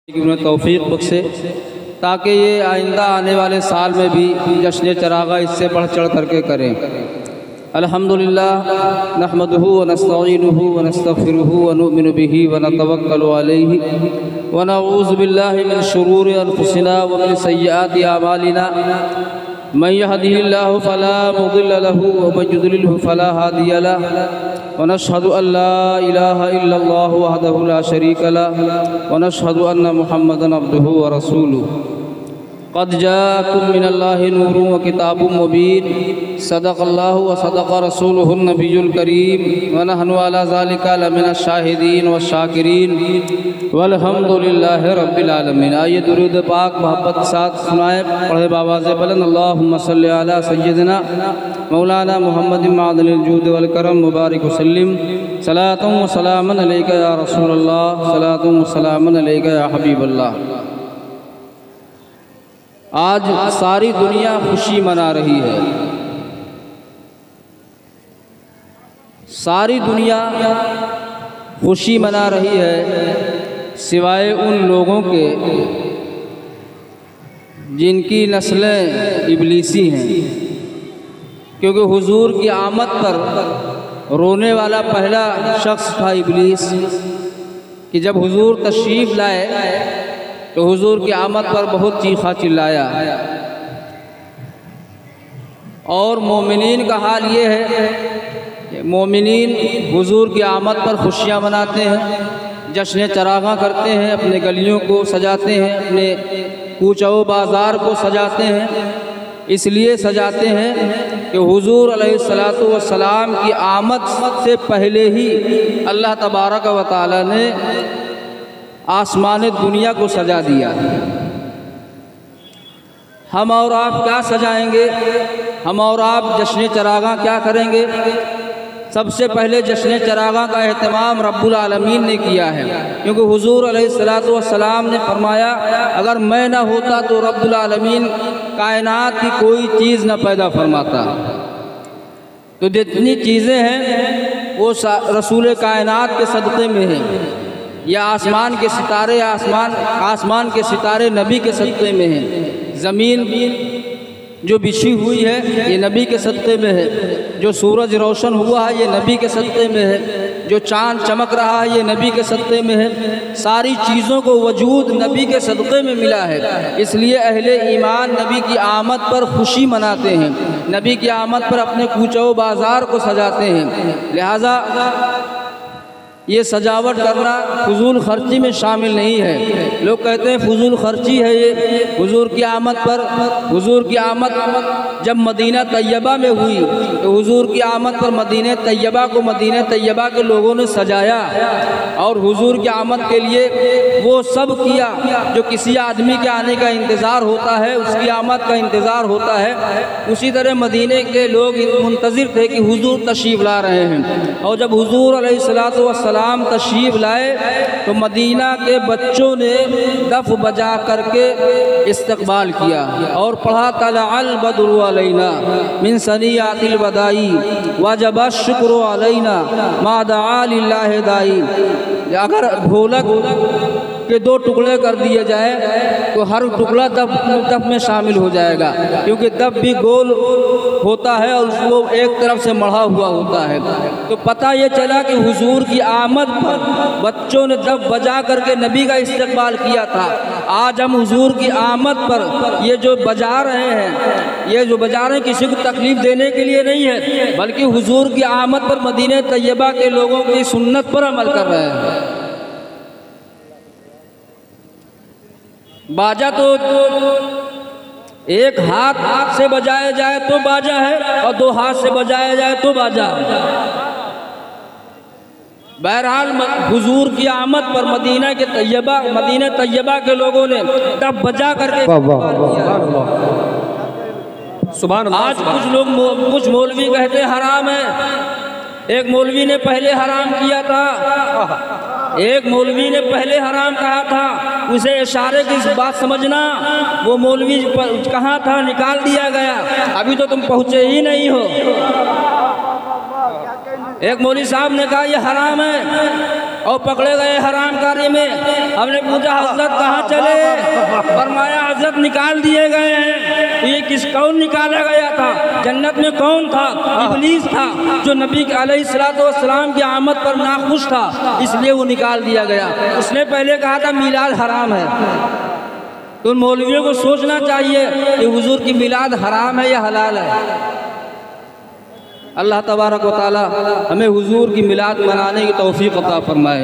उन्हें तौफीक बख्शे ताकि ये आइंदा आने वाले साल में भी जश्न चरागा इससे बढ़ चढ़ करके करें। अल्हम्दुलिल्लाह नहमदुहु व नस्तईनुहु व नस्तगफिरुहु व नुमिनु बिही व नतवक्कलु अलैहि व नऊज़ु बिल्लाहि मिन शुरूरि अनफुसिना व मिन सय्यिआति अमालिना मन यहदिहिल्लाहु फला मुदिल्ल लहु व मन युद्लिलहु फला हादिय लहु व नशहदु अल्ला इलाहा इल्लल्लाहु वहदहु ला शरीक लहु व नशहदु अन्न मुहम्मदन अब्दुहु व रसूलुहु क़द जाअकुम मिनल्लाहि नूरुन व किताबुम मुबीन सदक़ल्लाहु व सदक़ रसूलुहुन नबियुल करीम व नहनु अला ज़ालिका लमिनश शाहिदीन व शाकिरीन वल्हम्दुलिल्लाहि रब्बिल आलमीन। आइए दुरूद पाक मोहब्बत के साथ सुनाएं, पढ़े बावाज़े बुलंद अल्लाहुम्मा सल्लि अला सय्यिदिना मौलाना मुहम्मद मादनिल जूद वल करम मुबारक वसल्लिम सलातुम व सलामन अलैका या रसूलल्लाह सलातुम व सलामन अलैका या हबीबल्लाह। आज सारी दुनिया खुशी मना रही है, सारी दुनिया खुशी मना रही है सिवाय उन लोगों के जिनकी नस्लें इब्लीसी हैं, क्योंकि हुजूर की आमद पर रोने वाला पहला शख्स था इब्लीस कि जब हुजूर तशरीफ़ लाए तो हुजूर की आमद पर बहुत चीखा चिल्लाया। और मोमिनीन का हाल ये है कि मोमिनीन हुजूर की आमद पर खुशियाँ मनाते हैं, जश्न चरागा करते हैं, अपने गलियों को सजाते हैं, अपने कूचो बाज़ार को सजाते हैं। इसलिए सजाते हैं कि हुजूर अलैहिस्सलातु वस्सलाम की आमद से पहले ही अल्लाह तबारक व तआला ने आसमान दुनिया को सजा दिया। हम और आप क्या सजाएंगे, हम और आप जश्न चरागा क्या करेंगे? सबसे पहले जश्न चरागा का एहतमाम रब्बुल आलमीन ने किया है, क्योंकि हुजूर अलैहिस्सलातु वस्सलाम ने फरमाया अगर मैं ना होता तो रब्बुल आलमीन कायनात की कोई चीज़ न पैदा फरमाता। तो जितनी चीज़ें हैं वो रसूल कायनात के सदक़े में हैं, या आसमान के सितारे, आसमान के सितारे नबी के सदक़े में हैं। ज़मीन जो बिछी हुई है ये नबी के सदक़े में है, जो सूरज रोशन हुआ है ये नबी के सदक़े में है, जो चाँद चमक रहा है ये नबी के सदक़े में है। सारी चीज़ों को वजूद नबी के सदक़े में मिला है। इसलिए अहले ईमान नबी की आमद पर खुशी मनाते हैं, नबी की आमद पर अपने कूचो बाज़ार को सजाते हैं। लिहाजा ये सजावट करना फजूल खर्ची में शामिल नहीं है। लोग कहते हैं फजूल खर्ची है ये हुजूर की आमद पर। हुजूर की आमद जब मदीना तैयबा में हुई तो हुजूर की आमद पर मदीना तैयबा को मदीना तैयबा के लोगों ने सजाया और हुजूर की आमद के लिए वो सब किया जो किसी आदमी के आने का इंतज़ार होता है, उसकी आमद का इंतज़ार होता है। उसी तरह मदीने के लोग मुंतज़िर थे कि हुजूर तशरीफ़ ला रहे हैं। और जब हुजूर अलैहिस्सलातु वस्सलाम तशरीफ़ लाए तो मदीना के बच्चों ने दफ बजा करके इस्तकबाल किया और पढ़ा तलअल बद्रु अलैना मिन सनियातिल वदाई वजब शुक्र अलैना मा दआ लिल्लाहि दाई। अगर ढोलक के दो टुकड़े कर दिए जाए तो हर टुकड़ा दफ में शामिल हो जाएगा, क्योंकि दफ भी गोल होता है और उसको एक तरफ से मढ़ा हुआ होता है। तो पता ये चला कि हुजूर की आमद पर बच्चों ने दफ बजा करके नबी का इस्तकबाल किया था। आज हम हुजूर की आमद पर ये जो बजा रहे हैं, ये जो बजा रहे हैं किसी को तकलीफ़ देने के लिए नहीं है, बल्कि हुजूर की आमद पर मदीना तैयबा के लोगों की सुन्नत पर अमल कर रहे हैं। बाजा तो एक हाथ से बजाया जाए तो बाजा है और दो हाथ से बजाया जाए तो बाजा है। बहरहाल हुजूर की आमद पर मदीना तैयबा के लोगों ने तब बजा करके सुभान अल्लाह। आज कुछ मौलवी कहते हैं हराम है। एक मौलवी ने पहले हराम किया था, एक मौलवी ने पहले हराम कहा था, उसे इशारे की बात समझना। वो मौलवी कहाँ था, निकाल दिया गया, अभी तो तुम पहुँचे ही नहीं हो। एक मौलवी साहब ने कहा ये हराम है, और पकड़े गए हरामकारी में। हमने पूछा हजरत कहाँ चले? फरमाया हजरत निकाल दिए गए हैं। ये कौन निकाला गया था? जन्नत में कौन था? इब्लीस था, जो नबी अलैहिस्सलातु वस्सलाम की आमद पर नाखुश था, इसलिए वो निकाल दिया गया। उसने पहले कहा था मिलाद हराम है। तो मौलवियों को सोचना चाहिए कि हुजूर की मिलाद हराम है या हलाल है। अल्लाह तबारक व तआला हमें हुजूर की मिलाद मनाने की तौफीक अता फरमाए।